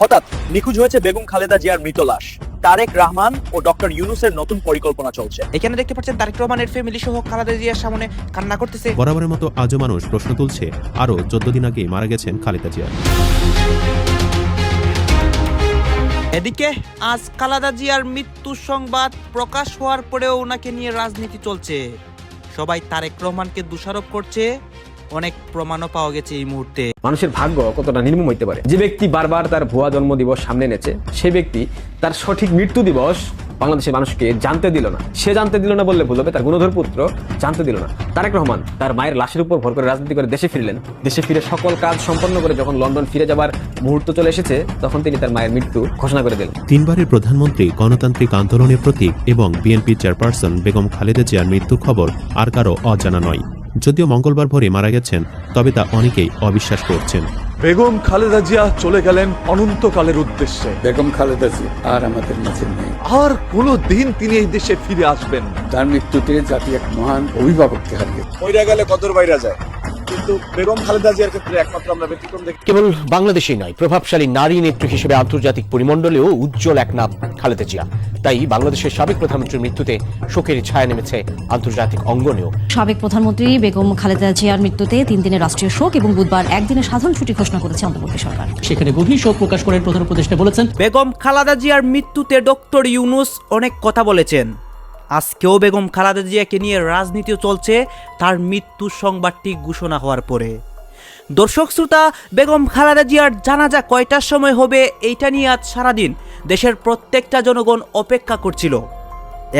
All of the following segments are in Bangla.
হঠাৎ নিখোঁজ হয়েছে বেগম খালেদা জিয়ার মৃত লাশ। তারেক রহমান ও ডক্টর ইউনূসের নতুন পরিকল্পনা চলছে। এখানে দেখতে পাচ্ছেন তারেক রহমানের ফ্যামিলি সহ খালেদা জিয়ার সামনে কান্না করতেছে। বরাবরের মতো আজও মানুষ প্রশ্ন তুলছে, আরও 14 দিন আগেই মারা গেছেন খালেদা জিয়া। এদিকে আজ খালেদা জিয়ার মৃত্যু সংবাদ প্রকাশ হওয়ার পরেও ওনাকে নিয়ে রাজনীতি চলছে। সবাই তারেক রহমানকে দোষারোপ করছে, অনেক প্রমাণও পাওয়া গেছে এই মুহূর্তে। মানুষের ভাগ্য কতটা নির্মম হইতে পারে। যে ব্যক্তি বারবার তার ভুয়া জন্ম দিবস সামনে এনেছে, সেই ব্যক্তি তার সঠিক মৃত্যু দিবস বাংলাদেশের মানুষকে জানতে দিল না। সে জানতে দিল না বললে ভুল হবে, তার গুণধর পুত্র জানতে দিল না। তারেক রহমান তার মায়ের লাশের উপর ভর করে রাজনীতি করে দেশে ফিরলেন। দেশে ফিরে সকল কাজ সম্পন্ন করে যখন লন্ডন ফিরে যাবার মুহূর্ত চলে এসেছে, তখন তিনি তার মায়ের মৃত্যু ঘোষণা করে দিলেন। 3 বারের প্রধানমন্ত্রী, গণতান্ত্রিক আন্দোলনের প্রতীক এবং বিএনপি চেয়ারপারসন বেগম খালেদা জিয়ার মৃত্যুর খবর আর কারো অজানা নয়। যদিও মঙ্গলবার ভোরে মারা গেছেন, তবে তা অনেকেই অবিশ্বাস করছেন। বেগম খালেদা জিয়া চলে গেলেন অনন্তকালের উদ্দেশ্যে। বেগম খালেদা জিয়া আর আমাদের মাঝে নেই। আর কোনো দিন তিনি এই দেশে ফিরে আসবেন না। তার মৃত্যুতে জাতি এক মহান অভিভাবককে হারিয়ে। কইরা গেলে কদর বাইরা যায়, কিন্তু বেগম খালেদা জিয়ার ক্ষেত্রে একমাত্র আমরা ব্যতিক্রম দেখি। কেবল বাংলাদেশেই নয়, প্রভাবশালী নারী নেত্রী হিসেবে আন্তর্জাতিক পরিমণ্ডলেও উজ্জ্বল এক নাম খালেদা জিয়া। তাই বাংলাদেশের সাবেক প্রধানমন্ত্রীর মৃত্যুতে শোকের ছায়া নেমেছে আন্তর্জাতিক অঙ্গনেও। সাবেক প্রধানমন্ত্রী বেগম খালেদা জিয়ার মৃত্যুতে 3 দিনের রাষ্ট্রীয় শোক এবং বুধবার একদিনের সাধারণ ছুটি ঘোষণা করেছে অন্তর্বর্তী সরকার। সেখানে গভীর শোক প্রকাশ করেন প্রধান উপদেষ্টা, বলেছেন বেগম খালেদা জিয়ার মৃত্যুতে ডক্টর ইউনূস অনেক কথা বলেছেন। আজকেও বেগম খালেদা জিয়াকে নিয়ে রাজনীতিও চলছে তার মৃত্যুর সংবাদটি ঘোষণা হওয়ার পরে। দর্শক শ্রোতা, বেগম খালেদা জিয়ার জানাজা কয়টার সময় হবে এইটা নিয়ে আজ সারাদিন দেশের প্রত্যেকটা জনগণ অপেক্ষা করছিল।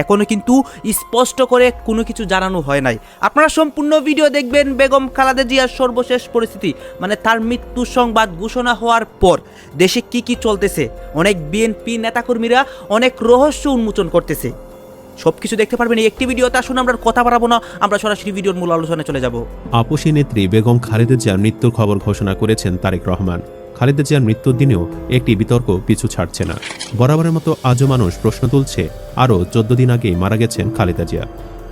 এখনো কিন্তু স্পষ্ট করে কোনো কিছু জানানো হয় নাই। আপনারা সম্পূর্ণ ভিডিও দেখবেন বেগম খালেদা জিয়ার সর্বশেষ পরিস্থিতি, মানে তার মৃত্যু সংবাদ ঘোষণা হওয়ার পর দেশে কি কি চলতেছে। অনেক বিএনপি নেতাকর্মীরা অনেক রহস্য উন্মোচন করতেছে। সবকিছু দেখতে পারবেন এই একটি ভিডিওতে। আসুন আমরা কথা বাড়াবো না, আমরা সরাসরি ভিডিওর মূল আলোচনায় চলে যাব। আপসী নেত্রী বেগম খালেদা জিয়ার মৃত্যুর খবর ঘোষণা করেছেন তারেক রহমান। খালেদা জিয়ার মৃত্যুর দিনেও একটি বিতর্ক পিছু ছাড়ছে না। বরাবরের মতো আজও মানুষ প্রশ্ন তুলছে, আরও 14 দিন আগেই মারা গেছেন খালেদা জিয়া,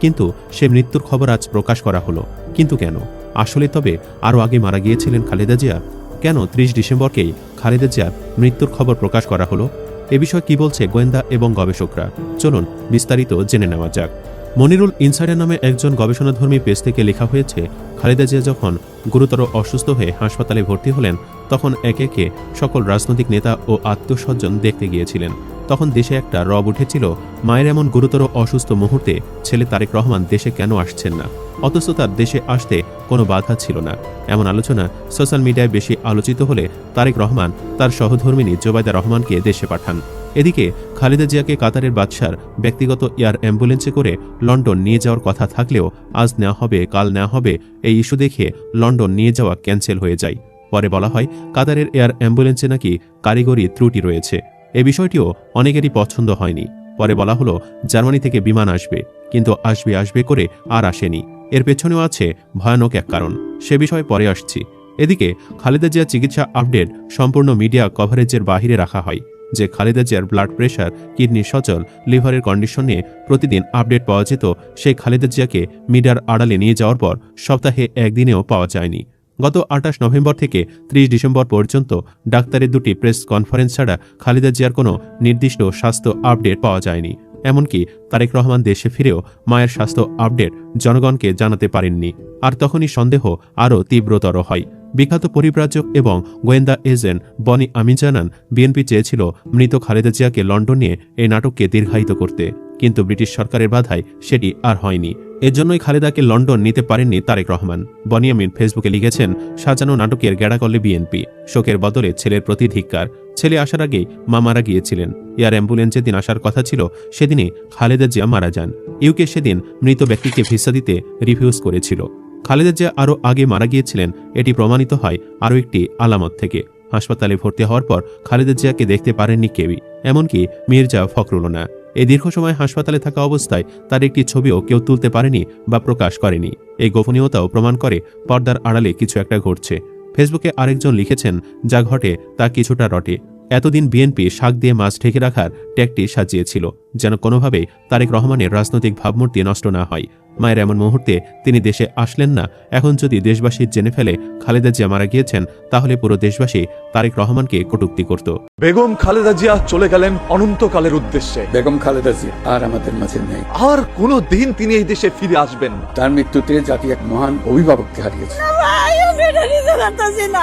কিন্তু সে মৃত্যুর খবর আজ প্রকাশ করা হলো। কিন্তু কেন? আসলে তবে আরও আগে মারা গিয়েছিলেন খালেদা জিয়া? কেন 30 ডিসেম্বরকেই খালেদা জিয়ার মৃত্যুর খবর প্রকাশ করা হলো? এ বিষয়ে কি বলছে গোয়েন্দা এবং গবেষকরা? চলুন বিস্তারিত জেনে নেওয়া যাক। মনিরুল ইনসাইডার নামে একজন গবেষণাধর্মী পেজ থেকে লেখা হয়েছে, খালেদা জিয়া যখন গুরুতর অসুস্থ হয়ে হাসপাতালে ভর্তি হলেন, তখন একে একে সকল রাজনৈতিক নেতা ও আত্মীয়স্বজন দেখতে গিয়েছিলেন। তখন দেশে একটা রব উঠেছিল, মায়ের এমন গুরুতর অসুস্থ মুহূর্তে ছেলে তারেক রহমান দেশে কেন আসছেন না, অথচ তার দেশে আসতে কোনো বাধা ছিল না। এমন আলোচনা সোশ্যাল মিডিয়ায় বেশি আলোচিত হলে তারেক রহমান তার সহধর্মিণী জোবাইদা রহমানকে দেশে পাঠান। এদিকে খালেদা জিয়াকে কাতারের বাদশার ব্যক্তিগত এয়ার অ্যাম্বুলেন্সে করে লন্ডন নিয়ে যাওয়ার কথা থাকলেও আজ নেওয়া হবে, কাল নেওয়া হবে, এই ইস্যু দেখে লন্ডন নিয়ে যাওয়া ক্যান্সেল হয়ে যায়। পরে বলা হয় কাতারের এয়ার অ্যাম্বুলেন্সে নাকি কারিগরি ত্রুটি রয়েছে। এ বিষয়টিও অনেকেরই পছন্দ হয়নি। পরে বলা হলো জার্মানি থেকে বিমান আসবে, কিন্তু আসবে করে আর আসেনি। এর পেছনেও আছে ভয়ানক এক কারণ, সে বিষয়ে পরে আসছি। এদিকে খালেদা জিয়ার চিকিৎসা আপডেট সম্পূর্ণ মিডিয়া কভারেজের বাহিরে রাখা হয়। যে খালেদা জিয়ার ব্লাড প্রেশার, কিডনি সচল, লিভারের কন্ডিশন নিয়ে প্রতিদিন আপডেট পাওয়া যেত, সেই খালেদা জিয়াকে মিডিয়ার আড়ালে নিয়ে যাওয়ার পর সপ্তাহে একদিনেও পাওয়া যায়নি। গত 28 নভেম্বর থেকে 30 ডিসেম্বর পর্যন্ত ডাক্তারের 2টি প্রেস কনফারেন্স ছাড়া খালেদা জিয়ার কোনো নির্দিষ্ট স্বাস্থ্য আপডেট পাওয়া যায়নি। এমনকি তারেক রহমান দেশে ফিরেও মায়ের স্বাস্থ্য আপডেট জনগণকে জানাতে পারেননি। আর তখনই সন্দেহ আরও তীব্রতর হয়। বিখ্যাত পরিব্রাজক এবং গোয়েন্দা এজেন্ট বনি আমিন জানান, বিএনপি চেয়েছিল মৃত খালেদা জিয়াকে লন্ডন নিয়ে এই নাটককে দীর্ঘায়িত করতে, কিন্তু ব্রিটিশ সরকারের বাধায় সেটি আর হয়নি। এজন্যই খালেদাকে লন্ডন নিতে পারেননি তারেক রহমান। বনি আমিন ফেসবুকে লিখেছেন, সাজানো নাটকের গেড়া করলে বিএনপি, শোকের বদলে ছেলের প্রতি ধিক্কার। ছেলে আসার আগেই মা মারা গিয়েছিলেন। এয়ার অ্যাম্বুলেন্স যেদিন আসার কথা ছিল সেদিনই খালেদা জিয়া মারা যান। ইউকে সেদিন মৃত ব্যক্তিকে ভিসা দিতে রিফিউজ করেছিল। খালেদা জিয়া আরও আগে মারা গিয়েছিলেন, এটি প্রমাণিত হয় আরও একটি আলামত থেকে। হাসপাতালে ভর্তি হওয়ার পর খালেদা জিয়াকে দেখতে পারেননি কেউই, এমনকি মির্জা ফখরুলও না। এই দীর্ঘ সময় হাসপাতালে থাকা অবস্থায় তার একটি ছবিও কেউ তুলতে পারেনি বা প্রকাশ করেনি। এই গোপনীয়তাও প্রমাণ করে পর্দার আড়ালে কিছু একটা ঘটছে। ফেসবুকে আরেকজন লিখেছেন, যা ঘটে তা কিছুটা রটে। এতদিন বিএনপি শাক দিয়ে মাছ ঢেকে রাখার ট্যাগটি সাজিয়েছিল, যেন কোনোভাবেই তারেক রহমানের রাজনৈতিক ভাবমূর্তি নষ্ট না হয়। মায়ের এমন মুহূর্তে তিনি দেশে আসলেন না। এখন যদি দেশবাসী জেনে ফেলে খালেদা জিয়া মারা গিয়েছেন, তাহলে পুরো দেশবাসী তারেক রহমানকে কটূক্তি করত। বেগম খালেদা জিয়া চলে গেলেন অনন্তকালের উদ্দেশ্যে। বেগম খালেদা জিয়া আর আমাদের মাঝে নেই। আর কোনো দিন তিনি এই দেশে ফিরে আসবেন না। তার মৃত্যুতে জাতি এক মহান অভিভাবককে হারিয়েছে।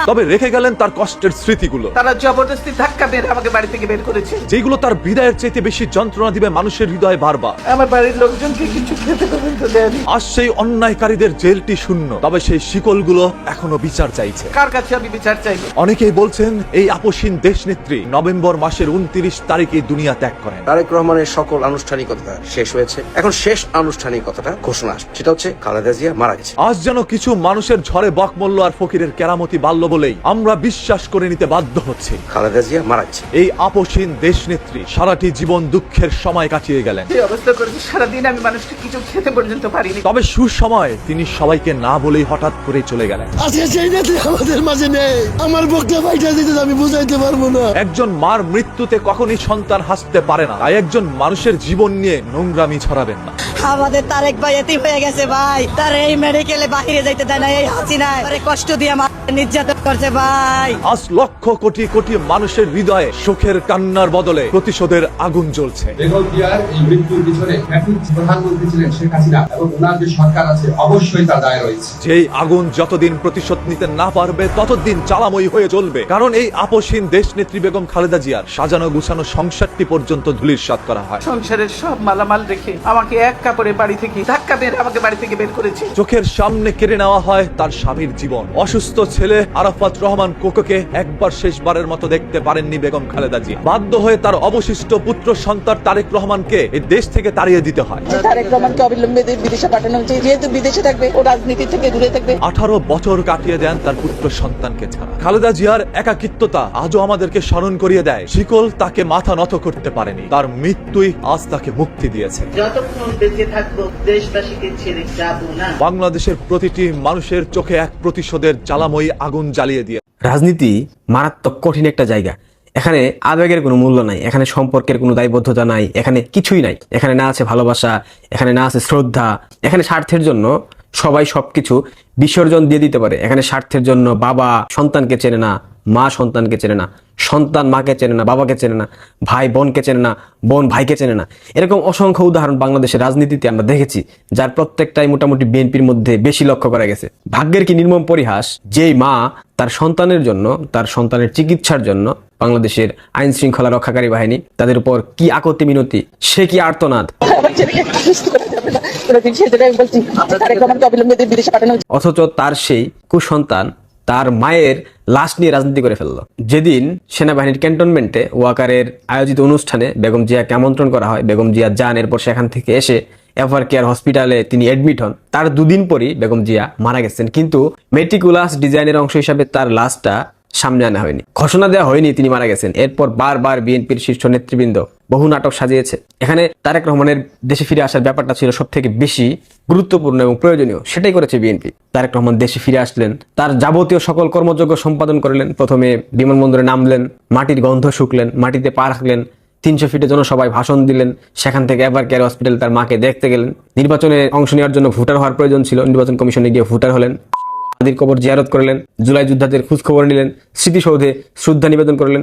তবে রেখে গেলেন তার কষ্টের স্মৃতিগুলো, তারা জবরদস্তি ধাক্কা মেরে আমাকে বাড়ি থেকে বের করেছে, যেগুলো তার বিদায়ের চাইতে বেশি যন্ত্রণা দিবে মানুষের হৃদয়ে বারবার। আমার বাড়ির লোকজনকে কিছু খেতে পর্যন্ত দেয়নি। আজ সেই অন্যায়কারীদের জেলটি শূন্য, তবে সেই শিকলগুলো এখনো বিচার চাইছে। কার কাছে আমি বিচার চাইবো? অনেকেই বলছেন এই আপসীন দেশনেত্রী নভেম্বর মাসের 29 তারিখে দুনিয়া ত্যাগ করেন। তারেক রহমানের সকল আনুষ্ঠানিকতা শেষ হয়েছে, এখন শেষ আনুষ্ঠানিকতাটা ঘোষণা আসছে, সেটা হচ্ছে খালেদা জিয়া মারা গেছে। আজ যেন কিছু মানুষের ঝড়ে বকমল্ল আর ফকিরের কেরামতি বাল্য বলেই আমরা বিশ্বাস করে নিতে বাধ্য হচ্ছি খালেদা জিয়া মারা গেছে। এই আপসীন দেশনেত্রী সারাটি জীবন দুঃখের সময় কাটিয়ে গেলেন। যে অবস্থা করেছে সারাদিন আমি মানুষকে কিছু খেতে পর্যন্ত পারিনি। তবে সুসময় তিনি সবাইকে না বলেই হঠাৎ করে চলে গেলেন। আজকে সেই নেত্রী আমাদের মাঝে নেই, আমার পক্ষে বাইটা দিতে আমি বুঝাইতে পারবো না। একজন মার মৃত্যুতে কখনই সন্তান হাসতে পারে না, তাই একজন মানুষের জীবন নিয়ে নোংরামি ছড়াবেন না। আমাদের তারেক ভাই এতিম হয়ে গেছে ভাই, তার এই মেডিকেলে বাহিরে যাইতে দেয় না, এই হাসিনায় কষ্ট দিয়ে নির্যাতন করছে ভাই। আজ লক্ষ কোটি কোটি মানুষের হৃদয়ে সুখের কান্নার বদলে প্রতিশোধের আগুন জ্বলছে। বেগম জিয়ার এই মৃত্যুর পিছনে প্রধানমন্ত্রী ছিলেন শেখ হাসিনা এবং ওনার যে সরকার আছে অবশ্যই তার দায় রয়েছে। যেই আগুন যতদিন প্রতিশোধ নিতে না পারবে ততদিন জ্বালাময়ী হয়ে জ্বলবে, কারণ এই আপসীন দেশনেত্রী বেগম খালেদা জিয়ার সাজানো গুছানো সংসারটি পর্যন্ত ধূলিসাৎ করা হয়। সংসারের সব মালামাল রেখে আমাকে এক কাপড়ে বাড়ি থেকে ধাক্কা মেরে আমাকে বাড়ি থেকে বের করেছে। চোখের সামনে কেড়ে নেওয়া হয় তার স্বামীর জীবন। অসুস্থ ছেলে আরাফাত রহমান কোকোকে একবার শেষবারের মতো দেখতে পারেননি বেগম খালেদা জিয়া। বাধ্য হয়ে তার অবশিষ্ট পুত্র সন্তান তারেক রহমানকে এই দেশ থেকে তাড়িয়ে দিতে হয়। তারেক রহমানকে অবিলম্বে বিদেশে পাঠানো হচ্ছে, যেহেতু বিদেশে থাকবে ও রাজনীতি থেকে দূরে থাকবে। 18 বছর কাটিয়ে দেন তার পুত্র সন্তানকে ছাড়া। খালেদা জিয়ার একাকিত্বতা আজও আমাদেরকে স্মরণ করিয়ে দেয় শিকল তাকে মাথা নত করতে পারেনি, তার মৃত্যুই আজ তাকে মুক্তি দিয়েছে। যতক্ষণ বেঁচে থাকবো দেশবাসীকে ছেড়ে যাবো না। বাংলাদেশের প্রতিটি মানুষের চোখে এক প্রতিশোধের জ্বালাময়ী আগুন জ্বালিয়ে দিয়ে। রাজনীতি মারাত্মক কঠিন একটা জায়গা। এখানে আবেগের কোনো মূল্য নাই, এখানে সম্পর্কের কোনো দায়বদ্ধতা নাই, এখানে কিছুই নাই। এখানে না আছে ভালোবাসা, এখানে না আছে শ্রদ্ধা। এখানে স্বার্থের জন্য সবাই সবকিছু বিসর্জন দিয়ে দিতে পারে। এখানে স্বার্থের জন্য বাবা সন্তানকে চেনে না, মা সন্তানকে চেনে না, সন্তান মাকে চেনে না, বাবাকে চেনে না, ভাই বোনকে চেনে না, বোন ভাইকে চেনে না। এরকম অসংখ্য উদাহরণ বাংলাদেশের রাজনীতিতে আমরা দেখেছি, যার প্রত্যেকটাই মোটামুটি বিএনপির মধ্যে বেশি লক্ষ্য করা গেছে। ভাগ্যের কি নির্মম পরিহাস, যেই মা তার সন্তানের জন্য, তার সন্তানের চিকিৎসার জন্য বাংলাদেশের আইন শৃঙ্খলা রক্ষাকারী বাহিনী তাদের উপর কি আকতি মিনতি, সে কি আর্তনাদ। অথচ তার সেই কুসন্তান তার মায়ের লাশ নিয়ে রাজনীতি করে ফেললো। যেদিন সেনাবাহিনীর ক্যান্টনমেন্টে ওয়াকারের আয়োজিত অনুষ্ঠানে বেগম জিয়াকে আমন্ত্রণ করা হয়, বেগম জিয়া যান, এরপর সেখান থেকে এসে এভার কেয়ার হসপিটালে তিনি অ্যাডমিট হন। তার দুদিন পরই বেগম জিয়া মারা গেছেন, কিন্তু মেটিকুলাস ডিজাইনের অংশ হিসাবে তার লাশটা সামনে আনা হয়নি, ঘোষণা দেওয়া হয়নি তিনি মারা গেছেন। এরপর বারবার বিএনপির শীর্ষ নেতৃবৃন্দ বহু নাটক সাজিয়েছে। এখানে তারেক রহমানের দেশে ফিরে আসার ব্যাপারটা ছিল সব থেকে বেশি গুরুত্বপূর্ণ এবং প্রয়োজনীয়, সেটাই করেছে বিএনপি। তারেক রহমান দেশে ফিরে আসলেন, তার যাবতীয় সকল কর্মযোগ্য সম্পাদন করলেন। প্রথমে বিমানবন্দরে নামলেন, মাটির গন্ধ শুকলেন, মাটিতে পা রাখলেন, 300 ফিটে জনসভায় ভাষণ দিলেন, সেখান থেকে এভার কেয়ার হসপিটাল তার মাকে দেখতে গেলেন। নির্বাচনে অংশ নেওয়ার জন্য ভোটার হওয়ার প্রয়োজন ছিল, নির্বাচন কমিশনে গিয়ে ভোটার হলেন। তাদের কবর জিয়ারত করলেন, জুলাই যোদ্ধাদের খোঁজ খবর নিলেন, স্মৃতিসৌধে শ্রদ্ধা নিবেদন করলেন।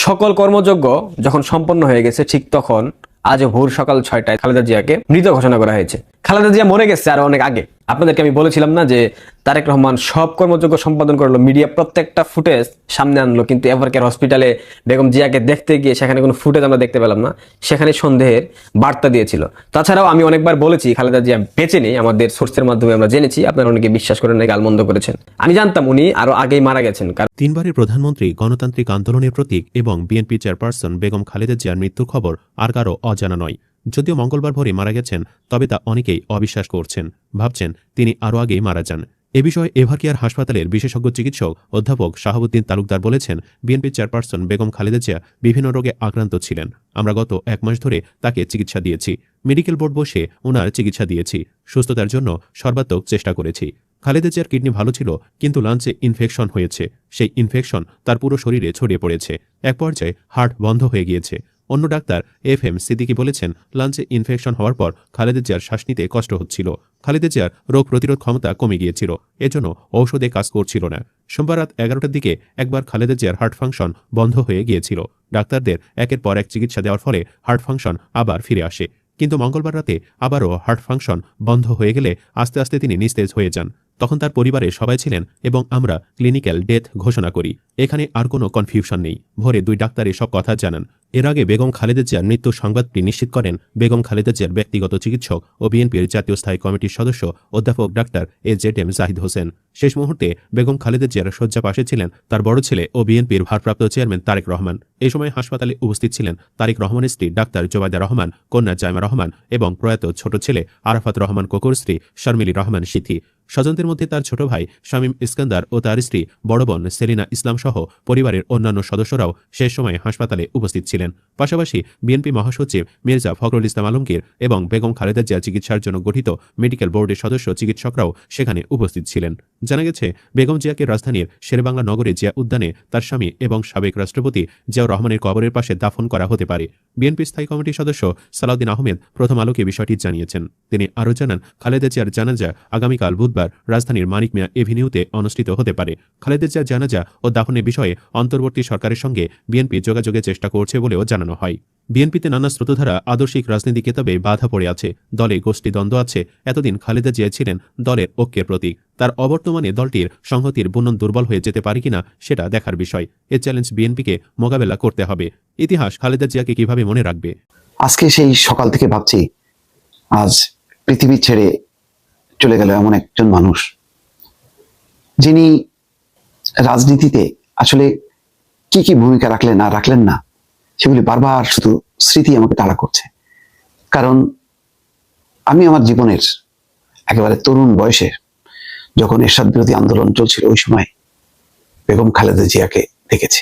সকল কর্মযজ্ঞ যখন সম্পন্ন হয়ে গেছে, ঠিক তখন আজ ভোর সকাল 6টায় খালেদা জিয়াকে মৃত ঘোষণা করা হয়েছে। খালেদা জিয়া মরে গেছে আর অনেক আগে। আপনাদেরকে আমি বলেছিলাম না যে তারেক রহমান সব কর্মযোগ্য সম্পাদন করলো, মিডিয়া প্রত্যেকটা ফুটেজ সামনে আনলো, কিন্তু এভার কেয়ার হসপিটালে বেগম জিয়াকে দেখতে গিয়ে সেখানে কোনো ফুটেজ আমরা দেখতে পেলাম না। সেখানে সন্দেহের বার্তা দিয়েছিল। তাছাড়াও আমি অনেকবার বলেছি খালেদা জিয়া বেঁচে নেই, আমাদের সোর্সের মাধ্যমে আমরা জেনেছি। আপনারা অনেকে বিশ্বাস করেন নাকি গালমন্দ করেছেন। আমি জানতাম উনি আরো আগেই মারা গেছেন। কারণ 3 বারের প্রধানমন্ত্রী, গণতান্ত্রিক আন্দোলনের প্রতীক এবং বিএনপি চেয়ারপারসন বেগম খালেদা জিয়ার মৃত্যুর খবর আর কারো অজানা নয়। যদিও মঙ্গলবার ভোরে মারা গেছেন, তবে তা অনেকেই অবিশ্বাস করছেন, ভাবছেন তিনি আরও আগেই মারা যান। এ বিষয়ে এভার কেয়ার হাসপাতালের বিশেষজ্ঞ চিকিৎসক অধ্যাপক শাহাবুদ্দিন তালুকদার বলেছেন, বিএনপি চেয়ারপারসন বেগম খালেদা জিয়া বিভিন্ন রোগে আক্রান্ত ছিলেন। আমরা গত 1 মাস ধরে তাকে চিকিৎসা দিয়েছি, মেডিকেল বোর্ড বসে ওনার চিকিৎসা দিয়েছি, সুস্থতার জন্য সর্বাত্মক চেষ্টা করেছি। খালেদা জিয়ার কিডনি ভালো ছিল, কিন্তু লাঞ্চে ইনফেকশন হয়েছে। সেই ইনফেকশন তার পুরো শরীরে ছড়িয়ে পড়েছে। এক পর্যায়ে হার্ট বন্ধ হয়ে গিয়েছে। অন্য ডাক্তার FM সিদ্দিকী বলেছেন, লাঞ্চে ইনফেকশন হওয়ার পর খালেদা জিয়ার শ্বাস নিতে কষ্ট হচ্ছিল। খালেদা জিয়ার রোগ প্রতিরোধ ক্ষমতা কমে গিয়েছিল, এজন্য ঔষধে কাজ করছিল না। সোমবার রাত 11টার দিকে একবার খালেদা জিয়ার হার্ট ফাংশন বন্ধ হয়ে গিয়েছিল। ডাক্তারদের একের পর এক চিকিৎসা দেওয়ার ফলে হার্ট ফাংশন আবার ফিরে আসে, কিন্তু মঙ্গলবার রাতে আবারও হার্ট ফাংশন বন্ধ হয়ে গেলে আস্তে আস্তে তিনি নিস্তেজ হয়ে যান। তখন তার পরিবারে সবাই ছিলেন এবং আমরা ক্লিনিক্যাল ডেথ ঘোষণা করি। এখানে আর কোনো কনফিউশন নেই। ভোরে 2 ডাক্তার এসব কথা জানান। এর আগে বেগম খালেদা জিয়ার মৃত্যুর সংবাদটি নিশ্চিত করেন বেগম খালেদা জিয়ার ব্যক্তিগত চিকিৎসক ও বিএনপির জাতীয় স্থায়ী কমিটির সদস্য অধ্যাপক ডাক্তার AZM জাহিদ হোসেন। শেষ মুহূর্তে বেগম খালেদা জিয়ার শয্যা পাশে ছিলেন তার বড় ছেলে ও বিএনপির ভারপ্রাপ্ত চেয়ারম্যান তারেক রহমান। এই সময় হাসপাতালে উপস্থিত ছিলেন তারেক রহমানের স্ত্রী ডাক্তার জোবায়দা রহমান, কন্যা জাইমা রহমান এবং প্রয়াত ছোট ছেলে আরাফাত রহমান কোকোর স্ত্রী শর্মিলী রহমান সিথি। স্বজনদের মধ্যে তার ছোট ভাই শামীম ইস্কান্দার ও তার স্ত্রী বড় বোন সেলিনা ইসলাম সহ পরিবারের অন্যান্য সদস্যরাও শেষ সময়ে হাসপাতালে উপস্থিত ছিলেন। পাশাপাশি বিএনপি মহাসচিব মির্জা ফখরুল ইসলাম আলমগীর এবং বেগম খালেদা জিয়া চিকিৎসার জন্য গঠিত মেডিকেল বোর্ডের সদস্য চিকিৎসকরাও সেখানে উপস্থিত ছিলেন। জানা গেছে, বেগম জিয়াকে রাজধানীর শেরেবাংলা নগরে জিয়া উদ্যানে তার স্বামী এবং সাবেক রাষ্ট্রপতি জিয়াউর রহমানের কবরের পাশে দাফন করা হতে পারে। বিএনপি স্থায়ী কমিটির সদস্য সালাউদ্দিন আহমেদ প্রথম আলোকে বিষয়টি জানিয়েছেন। তিনি আরও জানান, খালেদা জিয়ার জানাজা আগামীকাল বুধবার রাজধানীর মানিক মিয়া এভিনিউতে অনুষ্ঠিত হতে পারে। খালেদা জিয়ার জানাজা ও দাফনের বিষয়ে অন্তর্বর্তী সরকারের সঙ্গে বিএনপি যোগাযোগের চেষ্টা করছে বলেও জানানো হয়। বিএনপিতে নানা স্রোতধারা আদর্শিক রাজনীতি কেতাবে বাধা পড়ে আছে। দলে গোষ্ঠী দ্বন্দ্ব আছে। এতদিন খালেদা জিয়া ছিলেন দলের ঐক্যের প্রতীক। তার অবর্তমানে দলটির সংহতির বুনন দুর্বল হয়ে যেতে পারে কিনা সেটা দেখার বিষয়। এ চ্যালেঞ্জ বিএনপিকে মোকাবেলা করতে হবে। ইতিহাস খালেদা জিয়াকে কিভাবে মনে রাখবে? আজকে সেই সকাল থেকে ভাবছি, আজ পৃথিবী ছেড়ে চলে গেল এমন একজন মানুষ, যিনি রাজনীতিতে আসলে কি কি ভূমিকা রাখলেন আর রাখলেন না, সেগুলি বারবার শুধু স্মৃতি আমাকে তাড়া করছে। কারণ আমি আমার জীবনের একেবারে তরুণ বয়সে যখন এরশাদ বিরোধী আন্দোলন চলছিল, ওই সময় বেগম খালেদা জিয়াকে দেখেছি,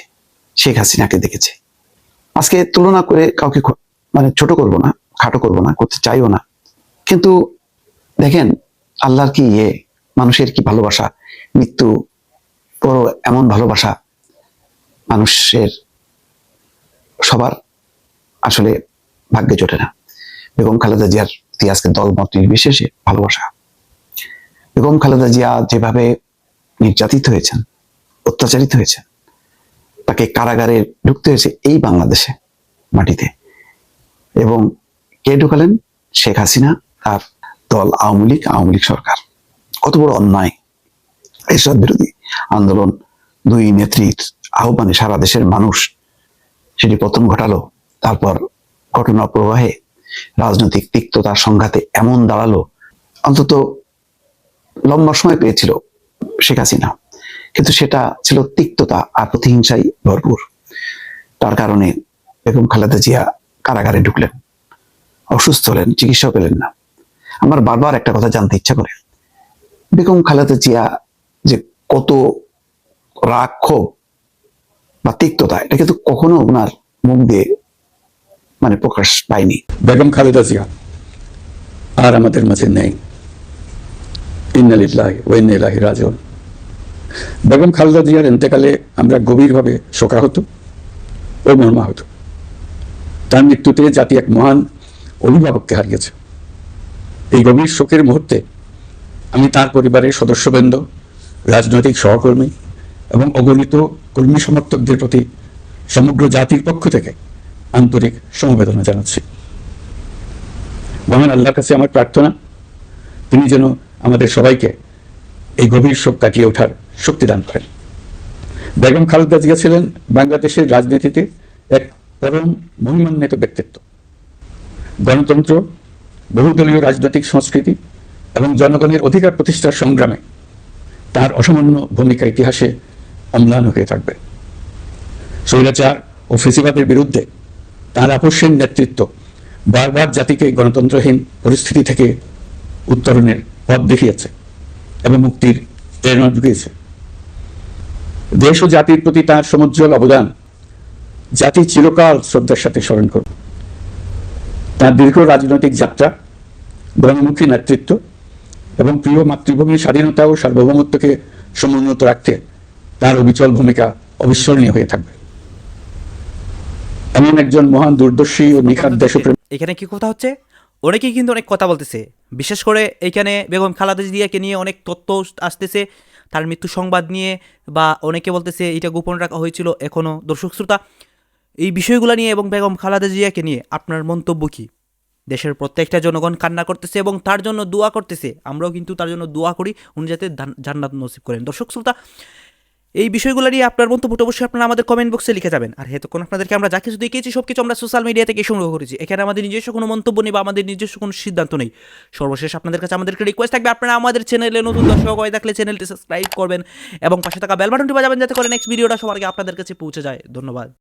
শেখ হাসিনাকে দেখেছি। আজকে তুলনা করে কাউকে ছোট করব না, খাটো করব না, করতে চাইও না। কিন্তু দেখেন, আল্লাহর কি মানুষের কি ভালোবাসা, মৃত্যু পরও এমন ভালোবাসা মানুষের সবার আসলে ভাগ্যে জোটে না। বেগম খালেদা জিয়ার আজকে দলমত নির্বিশেষে ভালোবাসা। বেগম খালেদা জিয়া যেভাবে নির্যাতিত হয়েছেন, অত্যাচারিত হয়েছেন, তাকে কারাগারে ঢুকতে হয়েছে এই বাংলাদেশে মাটিতে, এবং কে ঢুকালেন? শেখ হাসিনা, তার দল আওয়ামী লীগ সরকার। কত বড় অন্যায়! এরশাদ বিরোধী আন্দোলন 2 নেত্রীর আহ্বানে সারা দেশের মানুষ সেটি পতন ঘটালো। তারপর ঘটনা প্রবাহে রাজনৈতিক তিক্ততার সংঘাতে এমন দাঁড়ালো, অন্তত লম্বা সময় পেয়েছিল শেখ হাসিনা, কিন্তু সেটা ছিল তিক্ততা আর প্রতিহিংসায় ভরপুর। তার কারণে বেগম খালেদা জিয়া কারাগারে ঢুকলেন, অসুস্থ হলেন, চিকিৎসা পেলেন না। আমার বারবার একটা কথা জানতে ইচ্ছা করে, বেগম খালেদা জিয়া যে কত রাগ, ক্ষোভ বা তিক্ততা, এটা কিন্তু কখনো ওনার মুখ দিয়ে প্রকাশ পায়নি। বেগম খালেদা জিয়া আর আমাদের মাঝে নেই। ইন্না লিল্লাহি ওয়া ইন্না ইলাইহি রাজিউন। বেগম খালেদা জিয়ার ইন্তেকালে আমরা গভীরভাবে শোকাহত ও মর্মাহত। তার মৃত্যুতে জাতি এক মহান অভিভাবককে হারিয়েছে। এই গভীর শোকের মুহূর্তে আমি তার পরিবারের সদস্যবৃন্দ, রাজনৈতিক সহকর্মী এবং অগণিত কর্মী সমর্থকদের প্রতি সমগ্র জাতির পক্ষ থেকে আন্তরিক সমবেদনা জানাচ্ছি। মহান আল্লাহর কাছে আমার প্রার্থনা, তিনি যেন আমাদের সবাইকে এই গভীর শোক কাটিয়ে ওঠার শক্তি দান করেন। বেগম খালেদা জিয়া ছিলেন বাংলাদেশের রাজনীতিতে এক পরম মহিমান্বিত ব্যক্তিত্ব। গণতন্ত্র, বহুদলীয় রাজনৈতিক সংস্কৃতি এবং জনগণের অধিকার প্রতিষ্ঠার সংগ্রামে তার অসামান্য ভূমিকা ইতিহাসে অম্লান হয়ে থাকবে। স্বৈরাচার ও ফেসিবাদের বিরুদ্ধে তার আপোষহীন নেতৃত্ব বারবার জাতিকে গণতন্ত্রহীন পরিস্থিতি থেকে উত্তরণের পথ দেখিয়েছে এবং মুক্তির প্রেরণা জুগিয়েছে। দেশ ও জাতির প্রতি তার সমুজ্জ্বল অবদান জাতি চিরকাল শ্রদ্ধার সাথে স্মরণ করবে। তার দীর্ঘ রাজনৈতিক যাত্রা, গণমুখী নেতৃত্ব এবং প্রিয় মাতৃভূমির স্বাধীনতা ও সার্বভৌমত্বকে সমুন্নত রাখতে তার অবিচল ভূমিকা অবিস্মরণীয় হয়ে থাকবে। এমন একজন মহান দূরদর্শী ও নিখাত দেশপ্রেম। এখানে কি কথা হচ্ছে? অনেকেই কিন্তু অনেক কথা বলতেছে, বিশেষ করে এখানে বেগম খালেদা জিয়াকে নিয়ে অনেক তথ্য আসতেছে, তার মৃত্যু সংবাদ নিয়ে, বা অনেকে বলতেছে এটা গোপন রাখা হয়েছিল এখনও। দর্শক শ্রোতা, এই বিষয়গুলো নিয়ে এবং বেগম খালেদা জিয়াকে নিয়ে আপনার মন্তব্য কী? দেশের প্রত্যেকটা জনগণ কান্না করতেছে এবং তার জন্য দোয়া করতেছে, আমরাও কিন্তু তার জন্য দোয়া করি উনি যাতে জান্নাত নসিব করেন। দর্শক শ্রোতা, এই বিষয়গুলো নিয়ে আপনার মন্তব্য অবশ্যই আপনারা আমাদের কমেন্ট বক্সে লিখে যাবেন। আর তখন আপনাদেরকে আমরা যা কিছু দেখিয়েছি সব কিছু আমরা সোশ্যাল মিডিয়া থেকে সংগ্রহ করেছি, এখানে আমাদের নিজস্ব কোনো মন্তব্য নেই বা আমাদের নিজস্ব কোনো সিদ্ধান্ত নেই। সর্বশেষ আপনাদের কাছে আমাদেরকে রিকোয়েস্ট থাকবে, আপনারা আমাদের চ্যানেলে নতুন দর্শক হয়ে থাকলে চ্যানেলটি সাবস্ক্রাইব করবেন এবং পাশে থাকা বেল বাটনটি বাজাবেন যাতে করে নেক্সট ভিডিওটা সবার আগে আপনাদের কাছে পৌঁছে যায়। ধন্যবাদ।